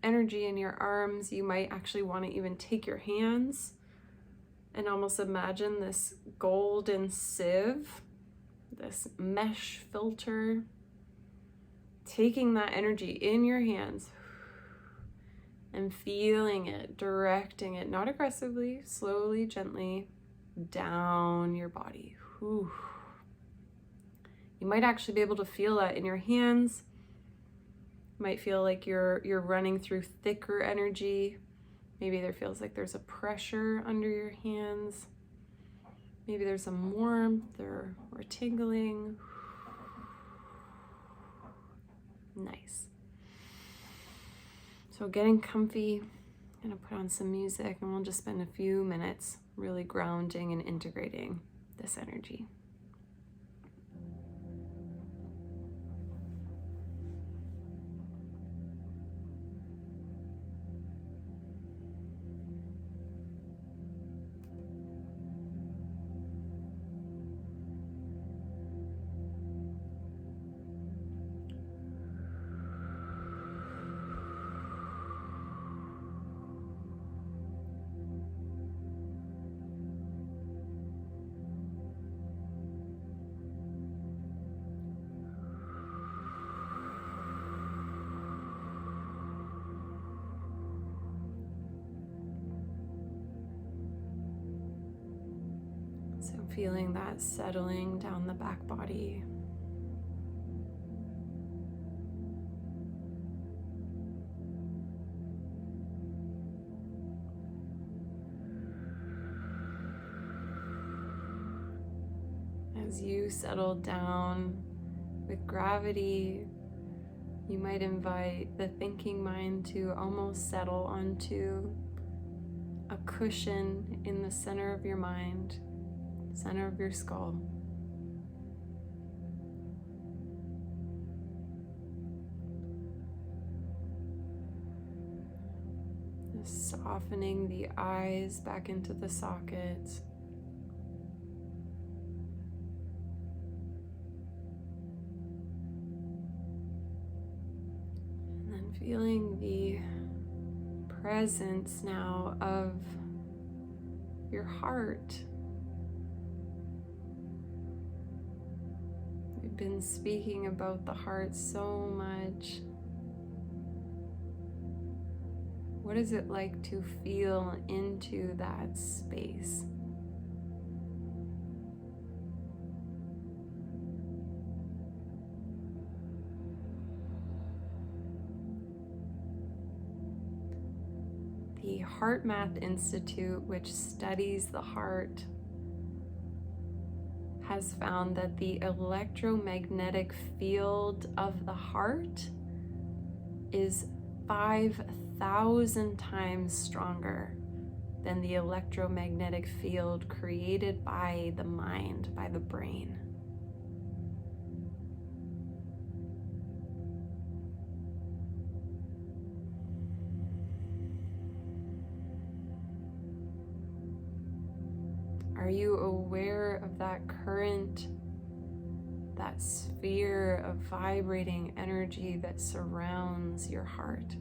energy in your arms, you might actually want to even take your hands and almost imagine this golden sieve, this mesh filter, taking that energy in your hands and feeling it, directing it, not aggressively, slowly, gently, down your body. Whew. You might actually be able to feel that in your hands. You might feel like you're running through thicker energy. Maybe there feels like there's a pressure under your hands. Maybe there's some warmth or tingling. Nice. So getting comfy, I'm gonna put on some music and we'll just spend a few minutes really grounding and integrating this energy. So feeling that settling down the back body. As you settle down with gravity, you might invite the thinking mind to almost settle onto a cushion in the center of your mind, center of your skull. Softening the eyes back into the sockets. And then feeling the presence now of your heart. We've been speaking about the heart so much. What is it like to feel into that space? The Heart Math Institute, which studies the heart, has found that the electromagnetic field of the heart is 5,000 times stronger than the electromagnetic field created by the mind, by the brain. Are you aware of that current, that sphere of vibrating energy that surrounds your heart?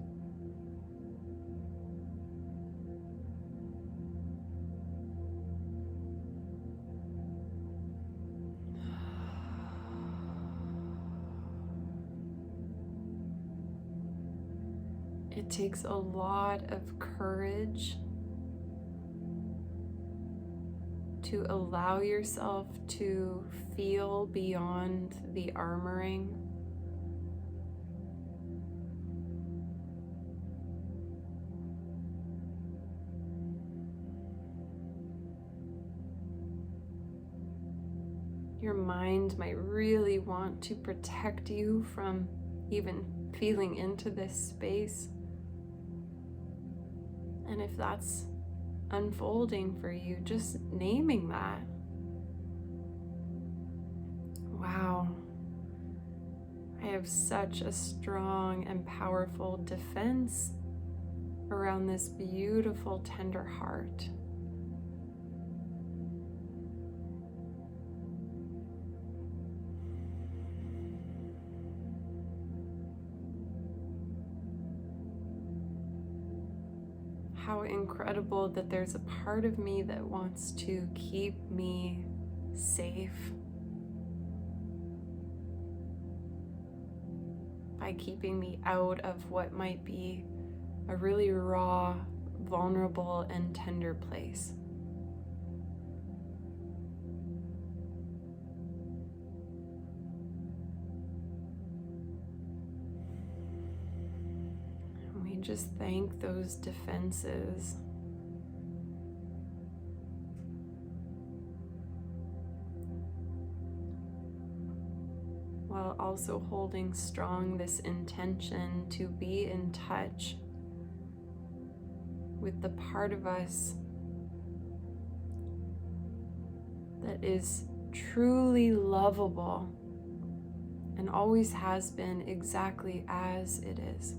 It takes a lot of courage to allow yourself to feel beyond the armoring. Your mind might really want to protect you from even feeling into this space. And if that's unfolding for you, just naming that. Wow, I have such a strong and powerful defense around this beautiful, tender heart. How incredible that there's a part of me that wants to keep me safe by keeping me out of what might be a really raw, vulnerable, and tender place. Just thank those defenses. While also holding strong this intention to be in touch with the part of us that is truly lovable and always has been exactly as it is.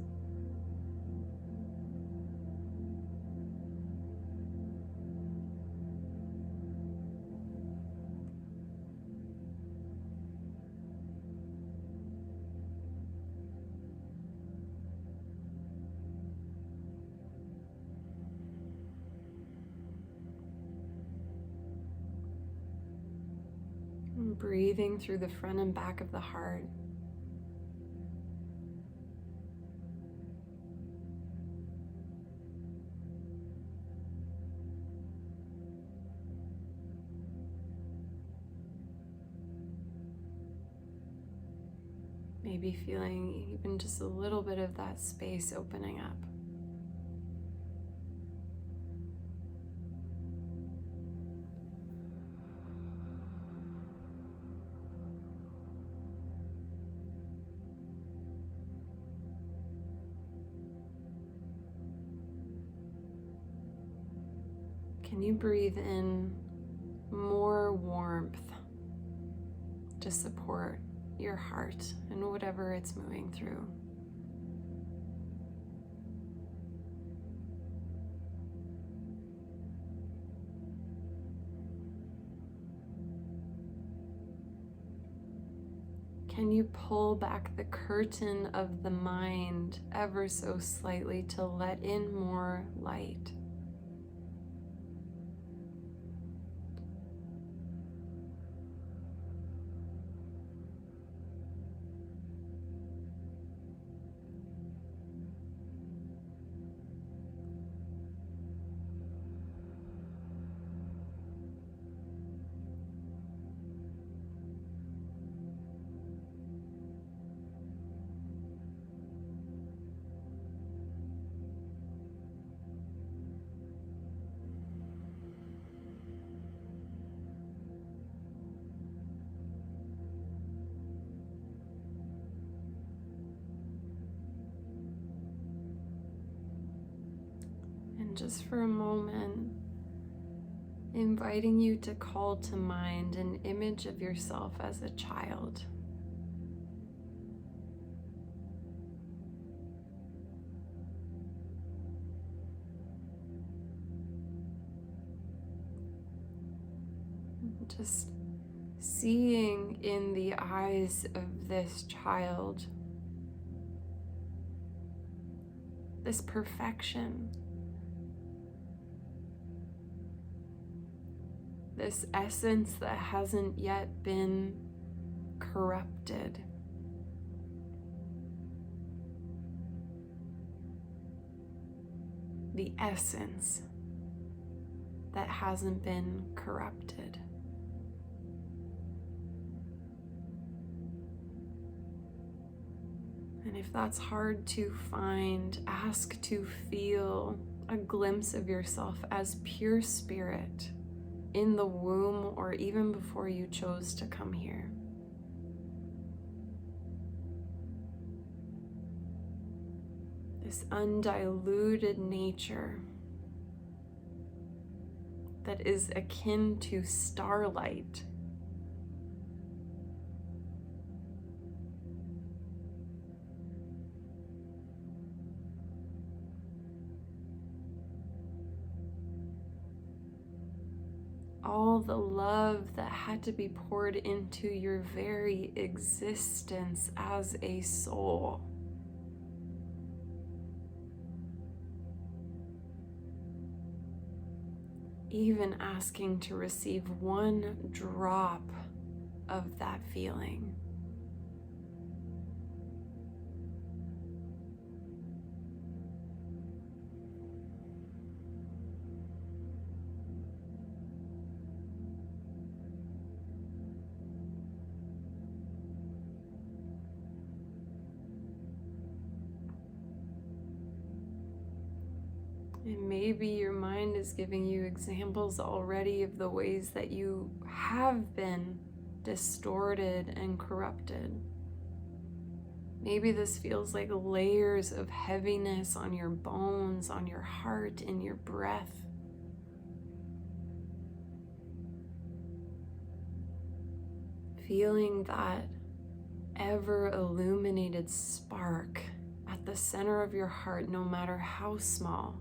Breathing through the front and back of the heart. Maybe feeling even just a little bit of that space opening up. Can you breathe in more warmth to support your heart and whatever it's moving through? Can you pull back the curtain of the mind ever so slightly to let in more light? And just for a moment, inviting you to call to mind an image of yourself as a child. Just seeing in the eyes of this child this perfection, this essence that hasn't yet been corrupted. The essence that hasn't been corrupted. And if that's hard to find, ask to feel a glimpse of yourself as pure spirit in the womb or even before you chose to come here. This undiluted nature that is akin to starlight. All the love that had to be poured into your very existence as a soul. Even asking to receive one drop of that feeling. And maybe your mind is giving you examples already of the ways that you have been distorted and corrupted. Maybe this feels like layers of heaviness on your bones, on your heart, in your breath. Feeling that ever illuminated spark at the center of your heart, no matter how small.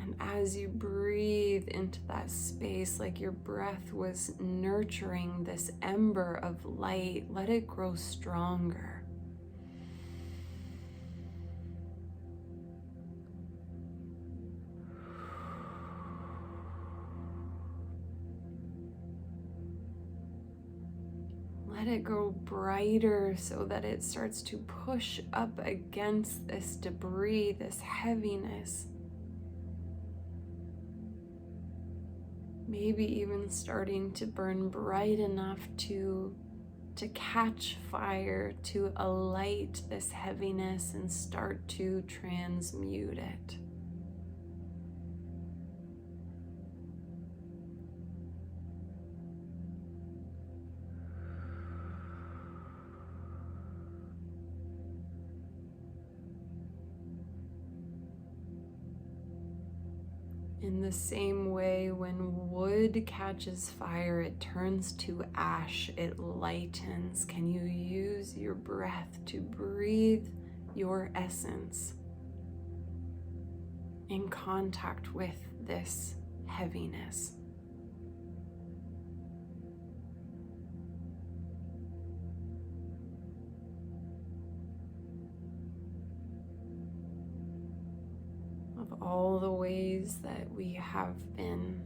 And as you breathe into that space, like your breath was nurturing this ember of light, let it grow stronger. Let it grow brighter so that it starts to push up against this debris, this heaviness. Maybe even starting to burn bright enough to catch fire, to alight this heaviness and start to transmute it. In the same way, when wood catches fire, it turns to ash, it lightens. Can you use your breath to breathe your essence in contact with this heaviness? Of all the ways that we have been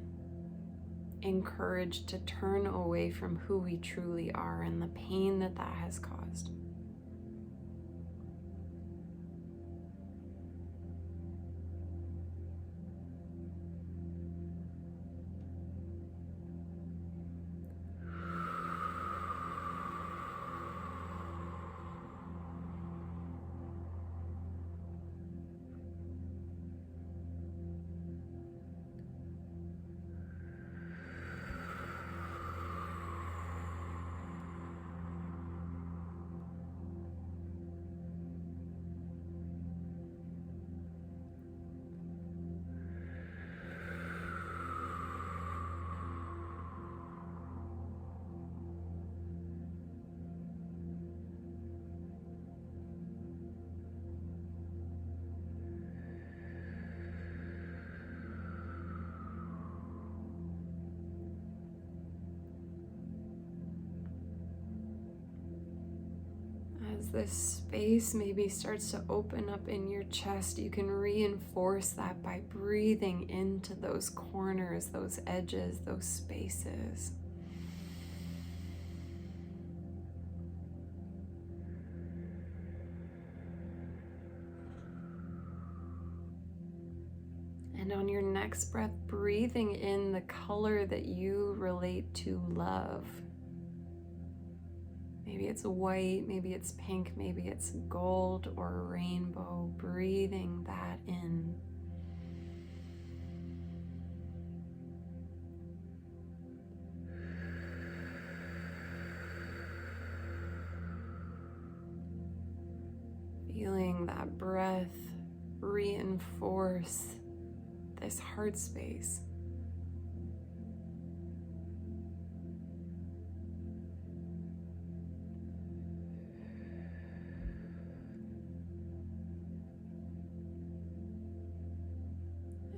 encouraged to turn away from who we truly are and the pain that that has caused. As this space maybe starts to open up in your chest, you can reinforce that by breathing into those corners, those edges, those spaces. And on your next breath, breathing in the color that you relate to love. Maybe it's white, maybe it's pink, maybe it's gold or rainbow. Breathing that in. Feeling that breath reinforce this heart space.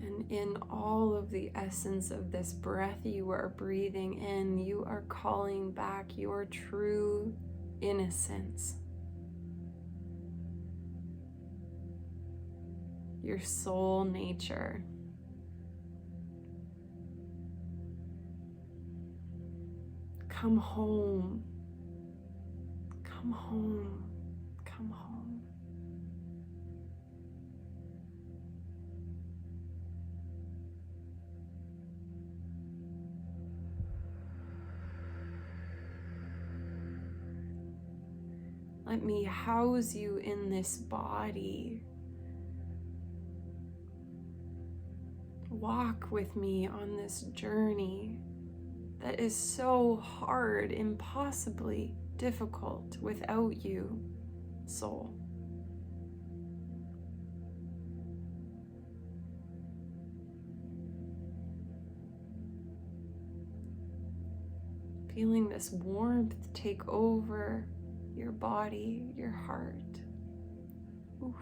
And in all of the essence of this breath you are breathing in, you are calling back your true innocence. Your soul nature. Come home. Come home. Come home. Let me house you in this body. Walk with me on this journey that is so hard, impossibly difficult without you, soul. Feeling this warmth take over your body, your heart. Oof.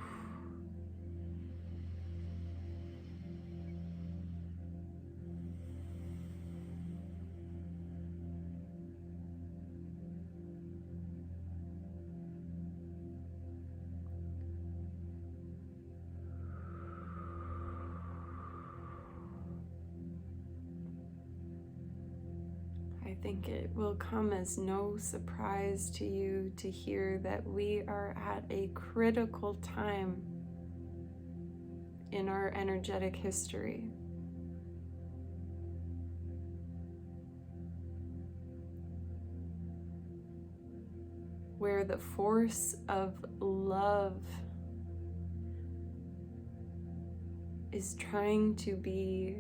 I think it will come as no surprise to you to hear that we are at a critical time in our energetic history. Where the force of love is trying to be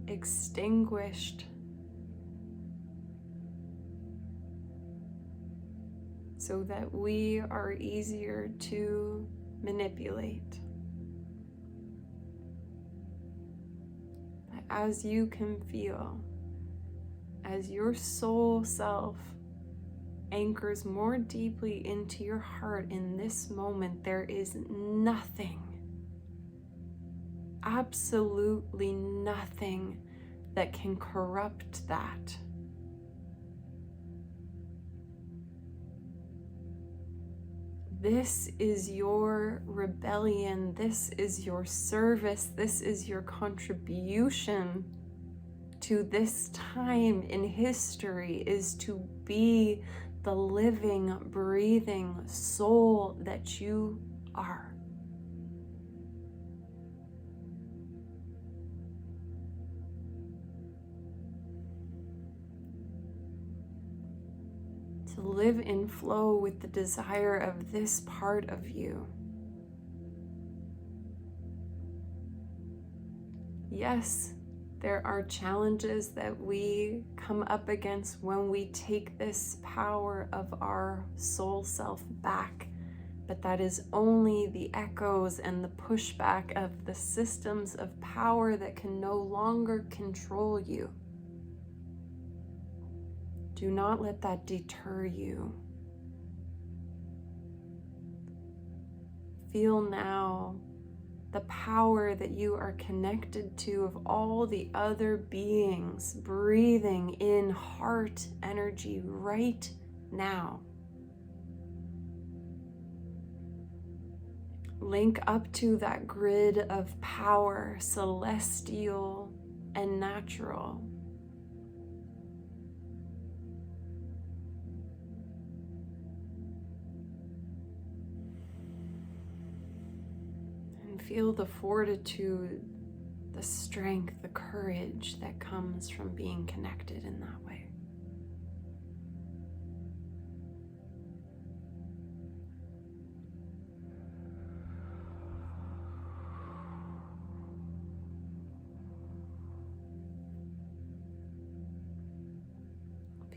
extinguished so that we are easier to manipulate. as you can feel, as your soul self anchors more deeply into your heart in this moment, there is nothing, absolutely nothing that can corrupt that. This is your rebellion. This is your service. This is your contribution to this time in history, is to be the living, breathing soul that you are. To live in flow with the desire of this part of you. Yes, there are challenges that we come up against when we take this power of our soul self back, but that is only the echoes and the pushback of the systems of power that can no longer control you. Do not let that deter you. Feel now the power that you are connected to of all the other beings breathing in heart energy right now. Link up to that grid of power, celestial and natural. Feel the fortitude, the strength, the courage that comes from being connected in that way.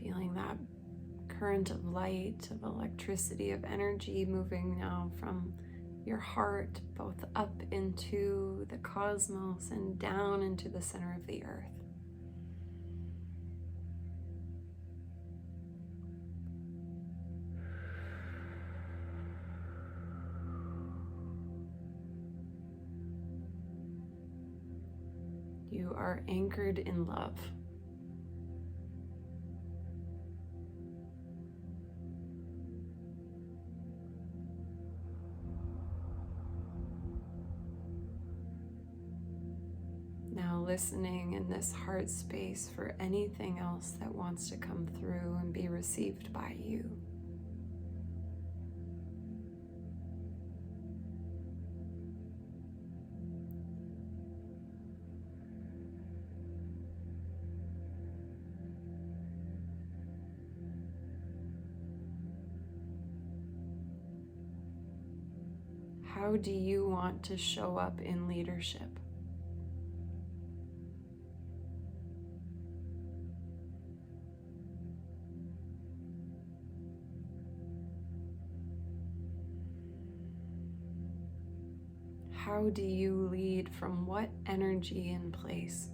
Feeling that current of light, of electricity, of energy moving now from your heart, both up into the cosmos and down into the center of the earth. You are anchored in love. Now listening in this heart space for anything else that wants to come through and be received by you. How do you want to show up in leadership? How do you lead? From what energy and place?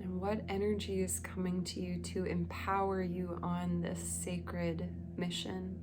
And what energy is coming to you to empower you on this sacred mission?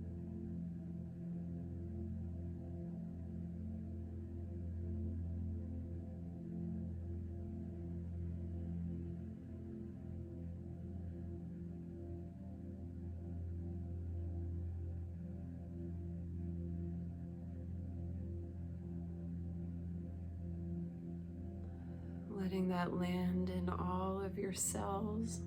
Letting that land in all of your cells.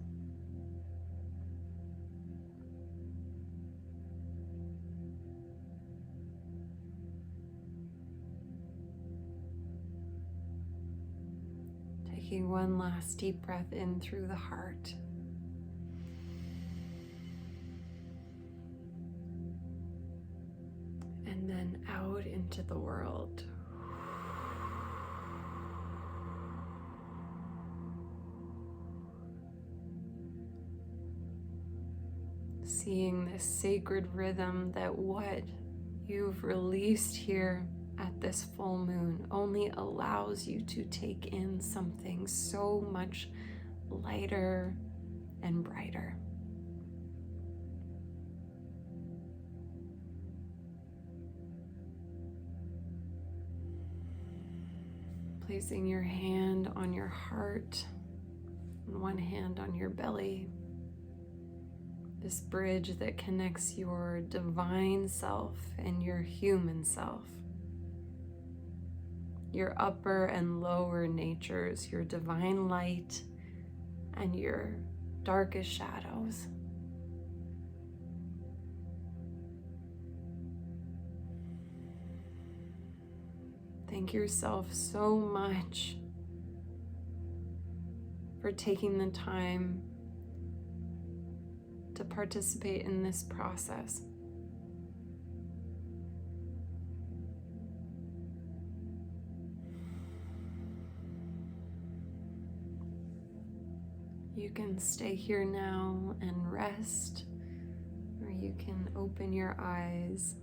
Taking one last deep breath in through the heart. And then out into the world. Seeing this sacred rhythm that what you've released here at this full moon only allows you to take in something so much lighter and brighter. Placing your hand on your heart and one hand on your belly. This bridge that connects your divine self and your human self. Your upper and lower natures, your divine light and your darkest shadows. Thank yourself so much for taking the time to participate in this process. You can stay here now and rest, or you can open your eyes.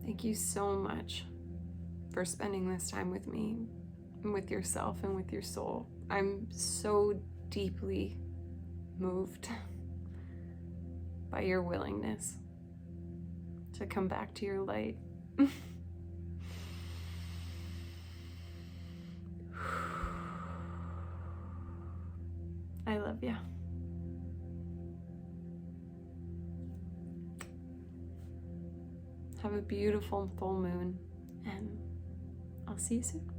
Thank you so much for spending this time with me and with yourself and with your soul. I'm so deeply moved by your willingness to come back to your light. I love you. Have a beautiful full moon, and I'll see you soon.